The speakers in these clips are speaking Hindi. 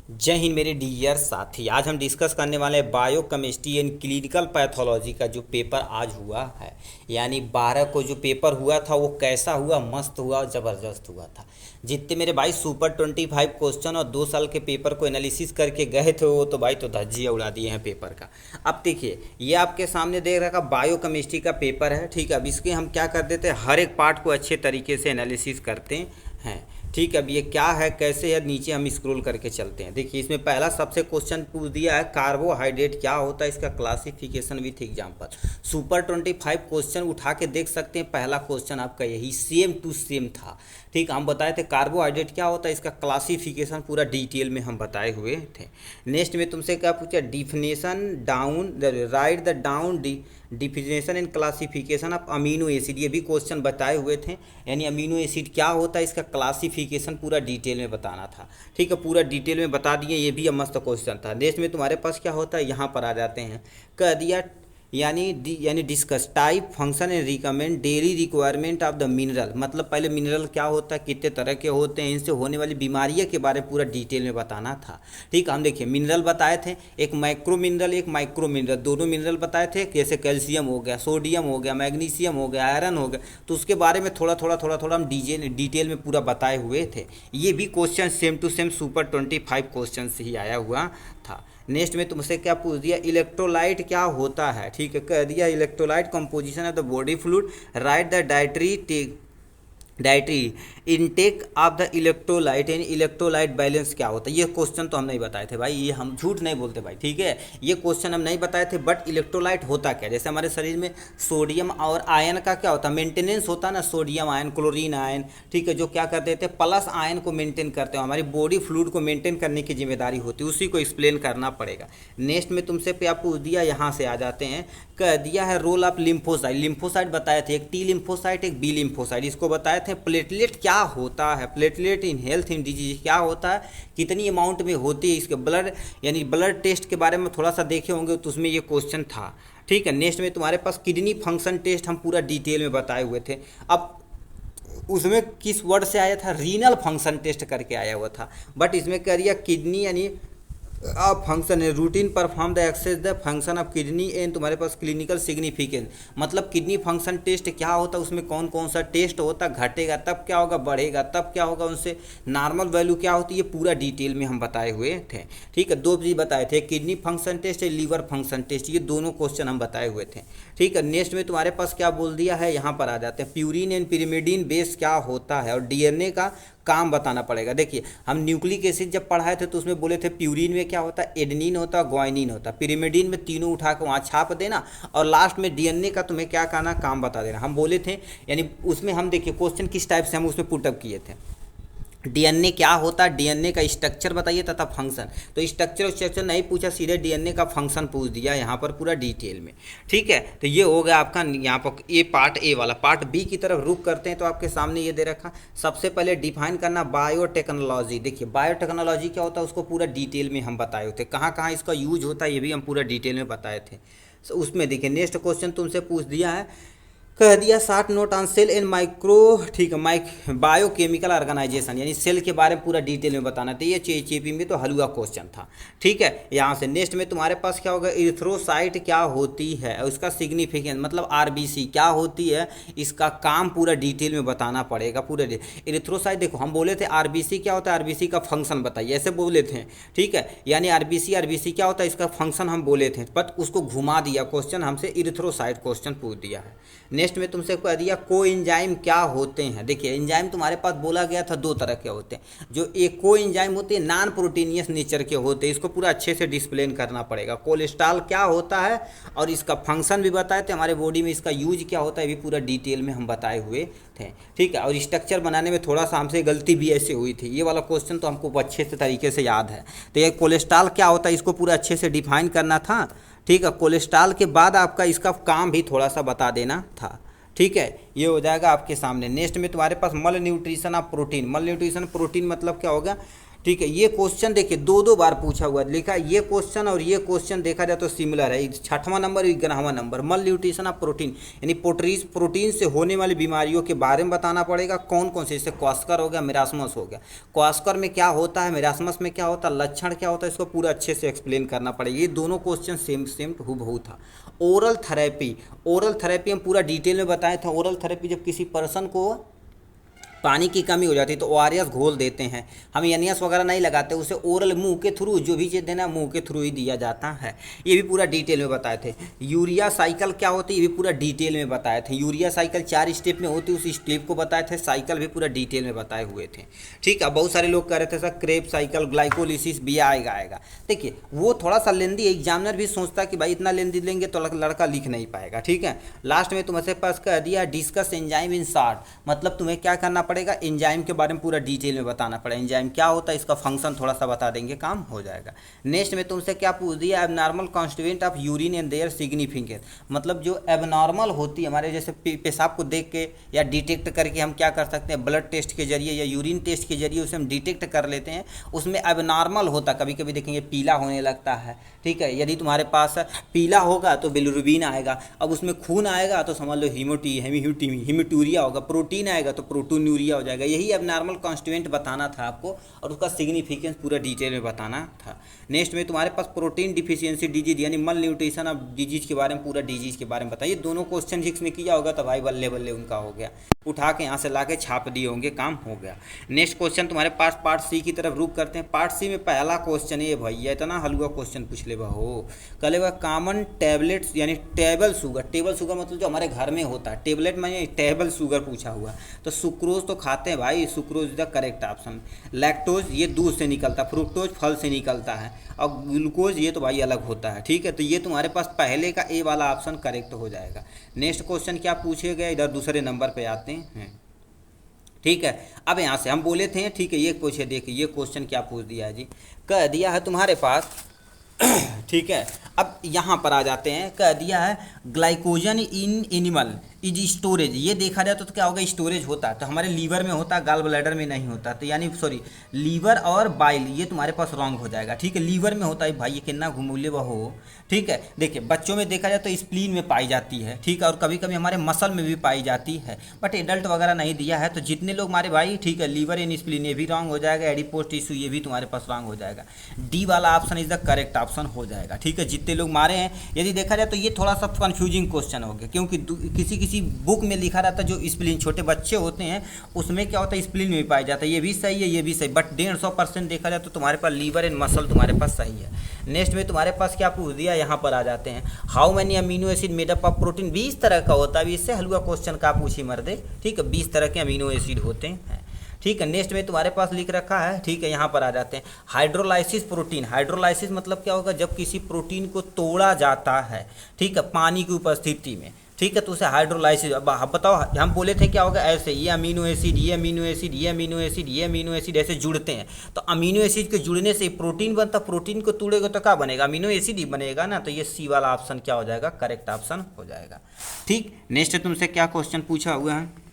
जय हिंद मेरे डियर साथी। आज हम डिस्कस करने वाले हैं बायोकेमिस्ट्री एंड क्लिनिकल पैथोलॉजी का जो पेपर आज हुआ है, यानी 12 को जो पेपर हुआ था वो कैसा हुआ, मस्त हुआ और ज़बरदस्त हुआ था। जितने मेरे भाई सुपर 25 क्वेश्चन और 2 साल के पेपर को एनालिसिस करके गए थे वो तो भाई तो धज्जियाँ उड़ा दिए हैं पेपर का। अब देखिए ये आपके सामने देख रखा बायोकेमिस्ट्री का पेपर है, ठीक है। अब इसके हम क्या कर देते हैं, हर एक पार्ट को अच्छे तरीके से एनालिसिस करते हैं, ठीक है। अब ये क्या है, कैसे है, नीचे हम स्क्रॉल करके चलते हैं। देखिए इसमें पहला सबसे क्वेश्चन पूछ दिया है कार्बोहाइड्रेट क्या होता है, इसका classification with example. Super 25 question उठा के देख सकते हैं, पहला क्वेश्चन आपका यही सेम टू सेम था, ठीक। हम बताए थे कार्बोहाइड्रेट क्या होता है, इसका क्लासिफिकेशन पूरा डिटेल में हम बताए हुए थे। नेक्स्ट में तुमसे क्या पूछा, definition down right the down definition and classification of amino acid, ये भी क्वेश्चन बताए हुए थे। यानी अमीनो एसिड क्या होता है, इसका क्लासिफिकेशन पूरा डिटेल में बताना था, ठीक है। पूरा डिटेल में बता दिए, ये भी मस्त क्वेश्चन था। नेक्स्ट में तुम्हारे पास क्या होता है, यहाँ पर आ जाते हैं, कह दिया यानी discuss type function and recommend daily requirement of the mineral. मतलब पहले मिनरल क्या होता है, कितने तरह के होते हैं, इनसे होने वाली बीमारियों के बारे में पूरा डिटेल में बताना था, ठीक। हम देखिए मिनरल बताए थे, एक माइक्रो मिनरल एक माइक्रो मिनरल, दोनों मिनरल बताए थे। जैसे कैल्शियम हो गया, सोडियम हो गया, मैग्नीशियम हो गया, आयरन हो गया, तो उसके बारे में थोड़ा थोड़ा हम डिटेल में पूरा बताए हुए थे। ये भी question same to same super 25 question से ही आया हुआ था। नेक्स्ट में तुमसे क्या पूछ दिया, इलेक्ट्रोलाइट क्या होता है, ठीक है। कह दिया electrolyte composition of the body fluid, right the dietary intake of the electrolyte and electrolyte balance क्या होता है। ये क्वेश्चन तो हम नहीं बताए थे भाई, ये हम झूठ नहीं बोलते भाई, ठीक है। ये क्वेश्चन हम नहीं बताए थे, बट इलेक्ट्रोलाइट होता क्या, जैसे हमारे शरीर में सोडियम और आयन का क्या होता है, मेंटेनेंस होता है ना, सोडियम आयन क्लोरीन आयन, ठीक है, जो क्या कर देते हैं प्लस आयन को मेंटेन करते हैं, हमारी बॉडी फ्लूइड को मेंटेन करने की जिम्मेदारी होती है, उसी को एक्सप्लेन करना पड़ेगा। नेक्स्ट में तुमसे क्या पूछ दिया, यहाँ से आ जाते हैं, कह दिया है रोल ऑफ लिम्फोसाइट। लिम्फोसाइट बताए थे, एक टी लिम्फोसाइट एक बी लिम्फोसाइट, इसको बताए थे। प्लेटलेट क्या होता है, platelet in health in disease क्या होता है, कितनी अमाउंट में होती है, इसके ब्लड यानी ब्लड टेस्ट के बारे में थोड़ा सा देखे होंगे तो उसमें ये क्वेश्चन था, ठीक है। नेक्स्ट में तुम्हारे पास किडनी फंक्शन टेस्ट हम पूरा डिटेल में बताए हुए थे। अब उसमें किस वर्ड से आया था, रीनल फंक्शन टेस्ट करके आया हुआ था, बट इसमें कह दिया किडनी यानी फंक्शन है routine perform the access the function of kidney and तुम्हारे पास क्लिनिकल सिग्निफिकेंस। मतलब किडनी फंक्शन टेस्ट क्या होता है, उसमें कौन कौन सा टेस्ट होता, घटेगा तब क्या होगा, बढ़ेगा तब क्या होगा, उनसे नॉर्मल वैल्यू क्या होती है, पूरा डिटेल में हम बताए हुए थे, ठीक है। 2 चीज़ बताए थे, किडनी फंक्शन टेस्ट और लीवर फंक्शन टेस्ट, ये दोनों क्वेश्चन हम बताए हुए थे, ठीक है। नेक्स्ट में तुम्हारे पास क्या बोल दिया है, यहाँ पर आ जाते हैं, प्यूरिन एंड पिरिमिडीन बेस क्या होता है और डीएनए का काम बताना पड़ेगा। देखिए हम न्यूक्लिक एसिड जब पढ़ाए थे तो उसमें बोले थे प्यूरिन में क्या होता है, एडेनिन होता है, ग्वाइनिन होता है, पिरिमिडीन में तीनों उठा के वहाँ छाप देना और लास्ट में डीएनए का तुम्हें क्या करना, काम बता देना, हम बोले थे। यानी उसमें हम देखिए क्वेश्चन किस टाइप से हम उसमें पुटअप किए थे, डीएनए क्या होता है, डीएनए का स्ट्रक्चर बताइए तथा फंक्शन। तो स्ट्रक्चर नहीं पूछा, सीधे डीएनए का फंक्शन पूछ दिया यहाँ पर पूरा डिटेल में, ठीक है। तो ये हो गया आपका यहाँ पर ये पार्ट ए वाला। पार्ट बी की तरफ रुक करते हैं तो आपके सामने ये दे रखा, सबसे पहले डिफाइन करना बायोटेक्नोलॉजी। देखिए बायोटेक्नोलॉजी क्या होता है उसको पूरा डिटेल में हम बताए होते, कहाँ कहाँ इसका यूज होता है ये भी हम पूरा डिटेल में बताए थे। तो उसमें देखिए नेक्स्ट क्वेश्चन तुमसे पूछ दिया है, कह दिया 60 note on sale and micro, ठीक है, बायोकेमिकल ऑर्गेनाइजेशन, यानी सेल के बारे में पूरा डिटेल में बताना था। ये चेपी में तो हलवा क्वेश्चन था, ठीक है। यहाँ से नेक्स्ट में तुम्हारे पास क्या होगा, इरिथ्रोसाइट क्या होती है और उसका सिग्निफिकेंस, मतलब आरबीसी क्या होती है, इसका काम पूरा डिटेल में बताना पड़ेगा पूरे। इरिथ्रोसाइट देखो हम बोले थे आरबीसी क्या होता है, आरबीसी का फंक्शन बताइए, ऐसे बोले थे, ठीक है। यानी आरबीसी क्या होता है, इसका फंक्शन हम बोले थे, बट उसको घुमा दिया क्वेश्चन, हमसे इरिथ्रोसाइट क्वेश्चन पूछ दिया है। नेक्स्ट में तुमसे कह दिया कोएंजाइम क्या होते हैं। देखिए एंजाइम तुम्हारे पास बोला गया था 2 तरह के होते हैं, जो एक कोएंजाइम होते हैं नॉन प्रोटीनियस नेचर के होते हैं, इसको पूरा अच्छे से डिस्प्लेन करना पड़ेगा। कोलेस्ट्रॉल क्या होता है और इसका फंक्शन भी बताए थे, हमारे बॉडी में इसका यूज क्या होता है ये भी पूरा डिटेल में हम बताए हुए थे, ठीक है। और स्ट्रक्चर बनाने में थोड़ा सा हमसे गलती भी ऐसे हुई थी, ये वाला क्वेश्चन तो हमको अच्छे से तरीके से याद है। तो ये कोलेस्ट्रॉल क्या होता है इसको पूरा अच्छे से डिफाइन करना था, ठीक है। कोलेस्ट्रॉल के बाद आपका इसका काम भी थोड़ा सा बता देना था, ठीक है। ये हो जाएगा आपके सामने। नेक्स्ट में तुम्हारे पास मल न्यूट्रिशन ऑफ प्रोटीन। मल न्यूट्रिशन प्रोटीन मतलब क्या होगा, ठीक है, ये क्वेश्चन देखिए दो दो बार पूछा हुआ है, लिखा है ये क्वेश्चन और ये क्वेश्चन देखा जाए तो सिमिलर है, 6वां नंबर 11वां नंबर। मल न्यूट्रिशन ऑफ प्रोटीन यानी प्रोटीन से होने वाली बीमारियों के बारे में बताना पड़ेगा, कौन कौन से, जैसे क्वास्कर हो गया, मेरास्मस हो गया। क्वास्कर में क्या होता है, मेरास्मस में क्या होता है, लक्षण क्या होता है, इसको पूरा अच्छे से एक्सप्लेन करना पड़ेगा। ये दोनों क्वेश्चन सेम सेम हूबहू था। ओरल थेरेपी हम पूरा डिटेल में बताए थे। ओरल थेरेपी जब किसी पर्सन को पानी की कमी हो जाती है तो ORS घोल देते हैं, हम NS वगैरह नहीं लगाते, उसे ओरल मुंह के थ्रू जो भी चीज़ देना है मुंह के थ्रू ही दिया जाता है। ये भी पूरा डिटेल में बताए थे। यूरिया साइकिल क्या होती है ये भी पूरा डिटेल में बताए थे। यूरिया साइकिल 4 स्टेप में होती है, उस स्टेप को बताए थे। साइकिल भी पूरा डिटेल में बताए हुए थे। ठीक है, बहुत सारे लोग कह रहे थे सर क्रेब साइकिल, ग्लाइकोलिसिस भी आएगा। देखिए वो थोड़ा सा लेंदी, एग्जामिनर भी सोचता है कि भाई इतना लेंदी लेंगे तो लड़का लिख नहीं पाएगा। ठीक है, लास्ट में तुम्हारे पास कह दिया डिस्कस एंजाइम इन शॉर्ट, मतलब तुम्हें क्या करना पड़ेगा, एंजाइम के बारे में पूरा डिटेल में बताना पड़ेगा। एंजाइम क्या होता है, इसका फंक्शन थोड़ा सा बता देंगे, काम हो जाएगा। नेक्स्ट में तुमसे क्या पूछ दिया, abnormal constituent of urine and their significance, मतलब जो एबनॉर्मल होती है हमारे जैसे पेशाब को देख के या डिटेक्ट करके हम क्या कर सकते हैं, ब्लड टेस्ट के जरिए या यूरिन टेस्ट के जरिए उसे हम डिटेक्ट कर लेते हैं। उसमें एबनॉर्मल होता, कभी कभी देखेंगे पीला होने लगता है। ठीक है, यदि तुम्हारे पास पीला होगा तो बिलिरुबिन आएगा, अब उसमें खून आएगा तो समझ लो हीमेटूरिया होगा, प्रोटीन आएगा तो प्रोटोन्यूरिया हो जाएगा। यही एबनॉर्मल कॉन्स्टिट्यूएंट बताना था आपको और उसका सिग्निफिकेंस पूरा डिटेल में बताना था। नेक्स्ट में तुम्हारे पास प्रोटीन डिफिशियंसी डिजीज यानी मल न्यूट्रिशन ऑफ डिजीज के बारे में, पूरा डिजीज के बारे में बताइए। दोनों क्वेश्चन जिसने किया होगा तो भाई बल्ले बल्ले उनका हो गया, उठा के यहाँ से ला के छाप दिए होंगे, काम हो गया। नेक्स्ट क्वेश्चन तुम्हारे पास पार्ट सी की तरफ रुक करते हैं। पार्ट सी में पहला क्वेश्चन ये भैया इतना हलवा क्वेश्चन पूछ ले हो, कल कॉमन टैबलेट्स यानी टेबल शुगर मतलब जो हमारे घर में होता है, टेबलेट में टेबल शुगर पूछा हुआ। तो सुक्रोज तो खाते हैं भाई, sucrose is the correct option. Lactose ये दूध से निकलता है, फ्रुक्टोज फल से निकलता है, और ग्लूकोज ये तो भाई अलग होता है। ठीक है, तो ये तुम्हारे पास पहले का ए वाला ऑप्शन करेक्ट हो जाएगा। नेक्स्ट क्वेश्चन क्या पूछे गए, इधर दूसरे नंबर पे आते हैं। ठीक है, अब यहाँ से हम बोले थे, ठीक है, ये पूछे, देखिए ये क्वेश्चन क्या पूछ दिया है जी, कह दिया है तुम्हारे पास ठीक है, अब यहाँ पर आ जाते हैं, कह दिया है glycogen in animal is storage. ये देखा जाए तो क्या होगा, स्टोरेज होता है तो हमारे लीवर में होता है, गाल ब्लैडर में नहीं होता, तो यानी सॉरी लीवर और बाइल, ये तुम्हारे पास रॉन्ग हो जाएगा। ठीक है, लीवर में होता है भाई, ये कितना घुमूले वह हो। ठीक है, देखिए बच्चों में देखा जाए तो स्प्लीन में पाई जाती है। ठीक है, और कभी कभी हमारे मसल में भी पाई जाती है, बट एडल्ट वगैरह नहीं दिया है। तो जितने लोग हमारे भाई, ठीक है, लीवर एंड स्प्लीन ये भी रॉन्ग हो जाएगा, एडिपोज टिश्यू ये भी तुम्हारे पास रॉन्ग हो जाएगा। डी वाला option is the correct option हो जाएगा। ठीक है, जितने लोग मारे हैं, यदि देखा जाए तो ये थोड़ा सा कंफ्यूजिंग क्वेश्चन हो गया, क्योंकि किसी बुक में लिखा रहता है जो स्प्लीन छोटे बच्चे होते हैं उसमें क्या होता है, स्प्लीन में भी पाया जाता है। ये भी सही है, ये भी सही, बट 150% देखा जाए तो तुम्हारे पास लीवर एंड मसल तुम्हारे पास सही है। नेक्स्ट में तुम्हारे पास क्या पूछ दिया, यहाँ पर आ जाते हैं, how many amino acid made up of protein. 20 तरह का होता है, इससे हलवा क्वेश्चन का पूछी मर्दे। ठीक है, 20 तरह के अमीनो एसिड होते हैं। ठीक है, नेक्स्ट में तुम्हारे पास लिख रखा है, ठीक है, यहाँ पर आ जाते हैं, हाइड्रोलाइसिस प्रोटीन। हाइड्रोलाइसिस मतलब क्या होगा, जब किसी प्रोटीन को तोड़ा जाता है, ठीक है, पानी की उपस्थिति में। ठीक है, तो उसे हाइड्रोलाइसिस, अब बताओ, हम बोले थे क्या होगा, ऐसे ये अमीनो एसिड, ये अमीनो एसिड, ये अमीनो एसिड, ये अमीनो एसिड ऐसे जुड़ते हैं, तो अमीनो एसिड के जुड़ने से प्रोटीन बनता, प्रोटीन को तोड़ेगा तो क्या बनेगा, अमीनो एसिड ही बनेगा ना। तो ये सी वाला ऑप्शन क्या हो जाएगा, करेक्ट ऑप्शन हो जाएगा। ठीक, नेक्स्ट तुमसे क्या क्वेश्चन पूछा हुआ है,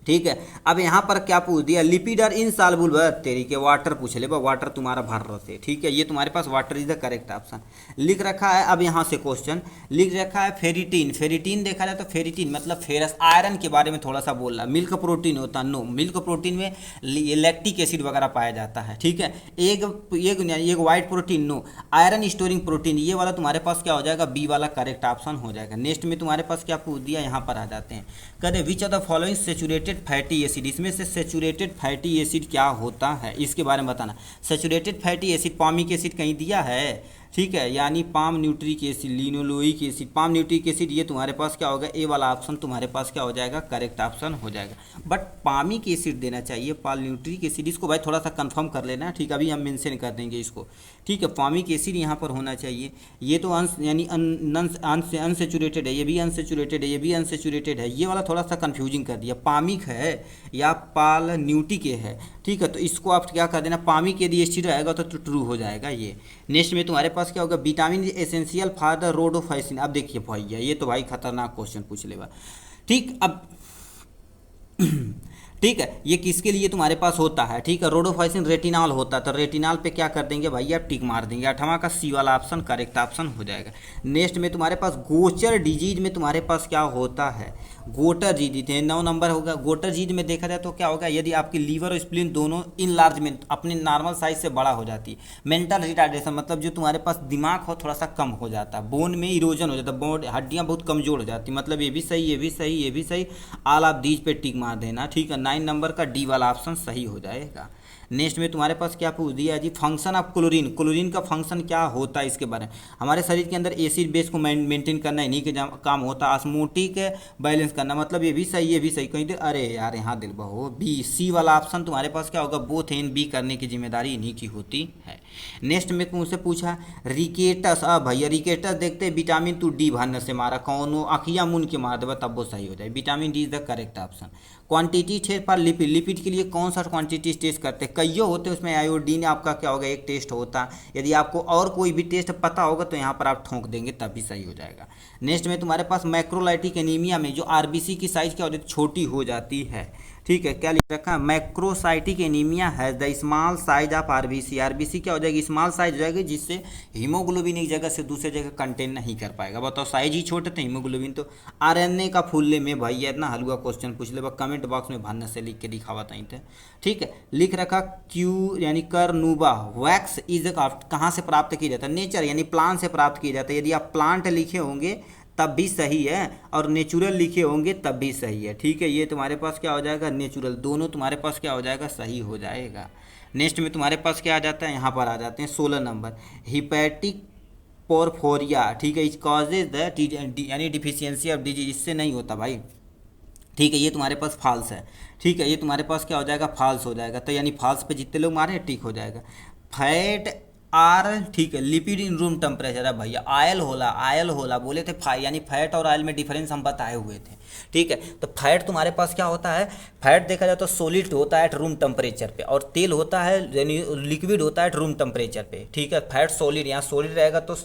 ठीक है, अब यहाँ पर क्या पूछ दिया, लिपिड आर इनसॉल्युबल, तेरी के वाटर पूछ ले, वाटर तुम्हारा भर रहे। ठीक है, ये तुम्हारे पास water is the correct option लिख रखा है। अब यहाँ से क्वेश्चन लिख रखा है फेरिटीन। फेरिटीन देखा जाए तो फेरिटीन मतलब फेरस, आयरन के बारे में थोड़ा सा बोल रहा है। मिल्क प्रोटीन होता है, नो, मिल्क प्रोटीन में लैक्टिक एसिड वगैरह पाया जाता है। ठीक है, एक white protein, no, iron storing protein, ये वाला तुम्हारे पास क्या हो जाएगा, बी वाला करेक्ट ऑप्शन हो जाएगा। नेक्स्ट में तुम्हारे पास क्या पूछ दिया, यहाँ पर आ जाते हैं, कहते which of the following saturated fatty acid, इसमें से सेचुरेटेड फैटी एसिड क्या होता है इसके बारे में बताना। Saturated fatty acid, palmitic acid कहीं दिया है, ठीक है, यानी palmitic acid, linoleic acid, palmitic acid, ये तुम्हारे पास क्या होगा, ए वाला ऑप्शन तुम्हारे पास क्या हो जाएगा, करेक्ट ऑप्शन हो जाएगा। बट पामिक एसिड देना चाहिए, पाल न्यूट्रिक एसिड, इसको भाई थोड़ा सा कंफर्म कर लेना। ठीक है, अभी हम मेंशन कर देंगे इसको। ठीक है, पामिक एसिड यहाँ पर होना चाहिए। ये तो यानी अनसेचुरेटेड है, ये भी अनसेचुरेटेड है, ये भी अनसेचुरेटेड है, ये वाला थोड़ा सा कंफ्यूजिंग कर दिया, पामिक है या पाल न्यूट्रिक है। ठीक है, तो इसको आप क्या कर देना, पामिक यदि एसिड रहेगा तो ट्रू हो जाएगा ये। नेक्स्ट में तुम्हारे पास क्या होगा, विटामिन एसेंशियल फॉर द रोडोफाइसिन। अब देखिए भैया, ये तो भाई खतरनाक क्वेश्चन पूछ लेगा। ठीक, अब ठीक है, ये किसके लिए तुम्हारे पास होता है, ठीक है, रोडोफाइसिन रेटिनॉल होता है, तो रेटिनॉल पे क्या कर देंगे भाई, आप टिक मार देंगे। 8वां का सी वाला ऑप्शन करेक्ट ऑप्शन हो जाएगा। नेक्स्ट में तुम्हारे पास गोचर डिजीज में तुम्हारे पास क्या होता है, गोटर डिजीज है, 9 नंबर होगा। गोटर डिजीज में देखा जाए तो क्या होगा, यदि आपकी लीवर और स्प्लीन दोनों इनलार्जमेंट अपने नॉर्मल साइज से बड़ा हो जाती है। मेंटल रिटार्डेशन मतलब जो तुम्हारे पास दिमाग हो थोड़ा सा कम हो जाता है, बोन में इरोजन हो जाता है, बोन हड्डियां बहुत कमजोर हो जाती, मतलब ये भी सही, ये भी सही, ये भी सही, ऑल ऑफ दीज पे टिक मार देना, ठीक है। 9 नंबर का डी वाला ऑप्शन सही हो जाएगा। नेक्स्ट में तुम्हारे पास क्या पूछ दिया जी, फंक्शन ऑफ क्लोरीन, क्लोरीन का फंक्शन क्या होता है इसके बारे में। हमारे शरीर के अंदर एसिड बेस को मेंटेन करना इन्हीं के काम होता है, ऑस्मोटिक बैलेंस करना, मतलब ये भी सही, ये भी सही, कहीं अरे यार यहाँ दिल बहो, बी सी वाला ऑप्शन तुम्हारे पास क्या होगा, बोथ एन बी करने की जिम्मेदारी इन्हीं की होती है। नेक्स्ट में मुझसे पूछा रिकेटस, अब भैया रिकेटस देखते विटामिन टू डी भरने से मारा, कौन अखिया मुन के मार देगा तब वो सही हो जाए, vitamin D is the correct option. Quantity test पर लिपिड, लिपिड के लिए कौन सा क्वांटिटी टेस्ट करते हैं, कईयों होते हैं, उसमें आयोडीन आपका क्या होगा एक टेस्ट होता है। यदि आपको और कोई भी टेस्ट पता होगा तो यहाँ पर आप ठोंक देंगे तब भी सही हो जाएगा। नेक्स्ट में तुम्हारे पास मैक्रोलाइटिक एनीमिया में जो आरबीसी की साइज क्या होती है, छोटी हो जाती है, ठीक है। क्या लिख रखा है, macrocytic anaemia has the small size of RBC, RBC क्या हो जाएगी, स्मॉल साइज हो जाएगी, जिससे हीमोग्लोबिन एक जगह से दूसरे जगह कंटेन नहीं कर पाएगा। बताओ साइज ही छोटे थे हीमोग्लोबिन, तो आरएनए का फूलने में भाई इतना हलवा क्वेश्चन पूछ ले, कमेंट बॉक्स में भरने से लिख के दिखावा था, ठीक है। लिख रखा क्यू यानी करनूबा वैक्स इज कहाँ से प्राप्त किया जाता है, नेचर यानी प्लांट से प्राप्त किया जाता है। यदि आप प्लांट लिखे होंगे तब भी सही है, और नेचुरल लिखे होंगे तब भी सही है, ठीक है। ये तुम्हारे पास क्या हो जाएगा, नेचुरल, दोनों तुम्हारे पास क्या हो जाएगा, सही हो जाएगा। नेक्स्ट में तुम्हारे पास क्या आ जाता है, यहाँ पर आ जाते हैं 16 नंबर, हिपैटिक पोरफोरिया, ठीक है, इज कॉजेज द यानी डिफिशियंसी ऑफ डिजीज, इससे नहीं होता भाई, ठीक है। ये तुम्हारे पास फॉल्स है, ठीक है, ये तुम्हारे पास क्या हो जाएगा, फॉल्स हो जाएगा। तो यानी फॉल्स पे जितने लोग मारे टिक हो जाएगा। फैट आर, ठीक है, लिपिड इन रूम टेम्परेचर है भैया, आयल होला, आयल होला बोले थे, यानी फैट और आयल में डिफरेंस हम बताए हुए थे, ठीक है। तो फैट तुम्हारे पास क्या होता है, फैट देखा जाए तो सॉलिड होता है एट रूम टेम्परेचर पे, और तेल होता है यानी लिक्विड होता है एट रूम टेम्परेचर पे, ठीक है। फैट सॉलिड, यहाँ सॉलिड रहेगा तो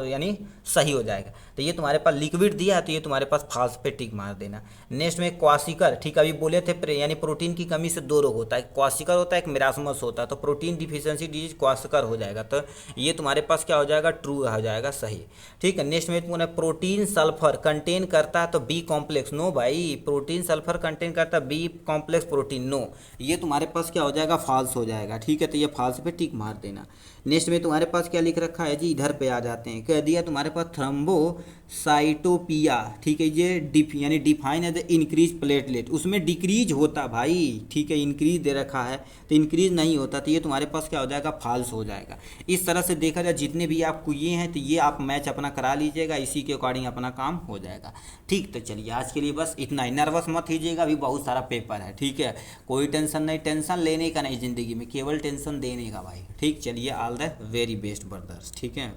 यानी सही हो जाएगा। तो ये तुम्हारे पास लिक्विड दिया है, तो ये तुम्हारे पास फाल्स पे टिक मार देना। नेक्स्ट में क्वासिकर, ठीक है, अभी बोले थे यानी प्रोटीन की कमी से 2 रोग होता है, क्वासिकर होता है, एक मेरास्मस होता है, तो प्रोटीन डिफिशियंसी डिजीज क्वासिकर हो जाएगा, तो ये तुम्हारे पास क्या हो जाएगा, ट्रू हो जाएगा, सही, ठीक है। नेक्स्ट में तुम्हारा प्रोटीन सल्फर कंटेन करता है तो बी कॉम्प्लेक्स, नो भाई, प्रोटीन सल्फर कंटेन करता है बी कॉम्प्लेक्स प्रोटीन, नो, ये तुम्हारे पास क्या हो जाएगा, फॉल्स हो जाएगा, ठीक है। तो ये फॉल्स पे टिक मार देना। नेक्स्ट में तुम्हारे पास क्या लिख रखा है जी, इधर पे आ जाते हैं, कह दिया तुम्हारे पास थ्रोम्बोसाइटोपिया, ठीक है, ये यानी डिफाइन है द इंक्रीज प्लेटलेट, उसमें डिक्रीज होता भाई, ठीक है, इंक्रीज दे रखा है तो इंक्रीज नहीं होता, तो ये तुम्हारे पास क्या हो जाएगा, फॉल्स हो जाएगा। इस तरह से देखा जाए जितने भी आपको ये हैं तो ये आप मैच अपना करा लीजिएगा, इसी के अकॉर्डिंग अपना काम हो जाएगा, ठीक। तो चलिए आज के लिए बस इतना ही, नर्वस मत कीजिएगा, अभी बहुत सारा पेपर है, ठीक है, कोई टेंशन नहीं, टेंशन लेने का नहीं ज़िंदगी में, केवल टेंशन देने का भाई, ठीक। चलिए all the very best brothers, ठीक है।